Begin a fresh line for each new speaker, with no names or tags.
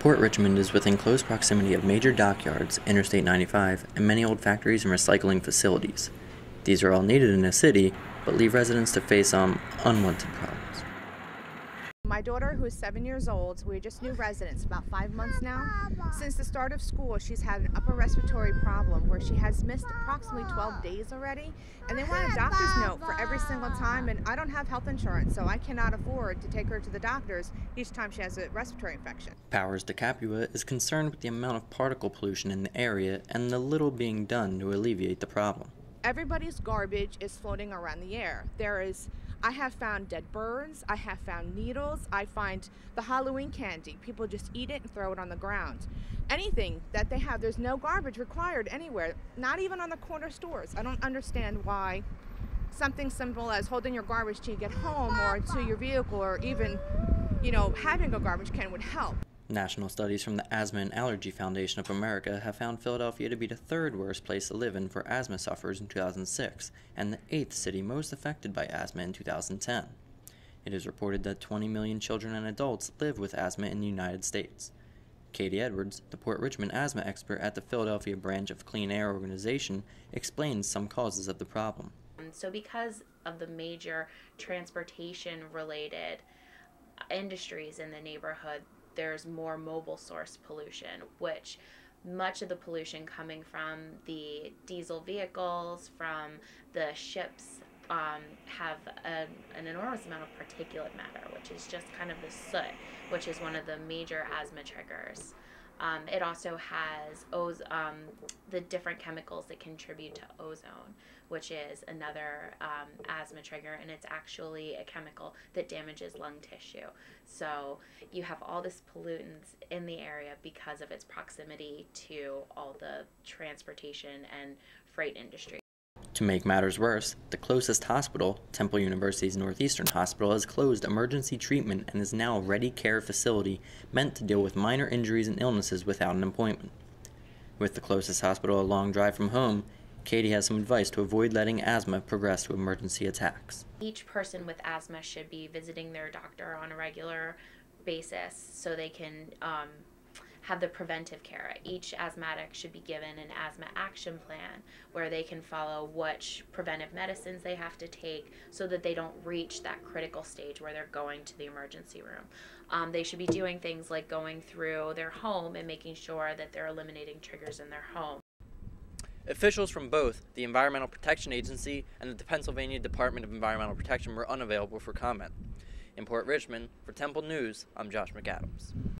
Port Richmond is within close proximity of major dockyards, Interstate 95, and many old factories and recycling facilities. These are all needed in a city, but leave residents to face unwanted problems.
My daughter, who is 7 years old, we're just new residents, about 5 months now. Since the start of school, she's had an upper respiratory problem where she has missed approximately 12 days already. And they want a doctor's note for every single time, and I don't have health insurance, so I cannot afford to take her to the doctors each time she has a respiratory infection.
Powers-DiCapua is concerned with the amount of particle pollution in the area and the little being done to alleviate the problem.
Everybody's garbage is floating around the air. I have found dead birds, I have found needles, I find the Halloween candy. People just eat it and throw it on the ground. Anything that they have, there's no garbage required anywhere, not even on the corner stores. I don't understand why something simple as holding your garbage till you get home or to your vehicle, or even, having a garbage can would help.
National studies from the Asthma and Allergy Foundation of America have found Philadelphia to be the third worst place to live in for asthma sufferers in 2006, and the 8th city most affected by asthma in 2010. It is reported that 20 million children and adults live with asthma in the United States. Katie Edwards, the Port Richmond asthma expert at the Philadelphia branch of Clean Air Organization, explains some causes of the problem.
So because of the major transportation-related industries in the neighborhood, there's more mobile source pollution, which much of the pollution coming from the diesel vehicles, from the ships, have an enormous amount of particulate matter, which is just kind of the soot, which is one of the major asthma triggers. It also has the different chemicals that contribute to ozone, which is another asthma trigger, and it's actually a chemical that damages lung tissue. So you have all this pollutants in the area because of its proximity to all the transportation and freight industry.
To make matters worse, the closest hospital, Temple University's Northeastern Hospital, has closed emergency treatment and is now a ready care facility meant to deal with minor injuries and illnesses without an appointment. With the closest hospital a long drive from home, Katie has some advice to avoid letting asthma progress to emergency attacks.
Each person with asthma should be visiting their doctor on a regular basis so they can have the preventive care. Each asthmatic should be given an asthma action plan where they can follow which preventive medicines they have to take so that they don't reach that critical stage where they're going to the emergency room. They should be doing things like going through their home and making sure that they're eliminating triggers in their home.
Officials from both the Environmental Protection Agency and the Pennsylvania Department of Environmental Protection were unavailable for comment. In Port Richmond, for Temple News, I'm Josh McAdams.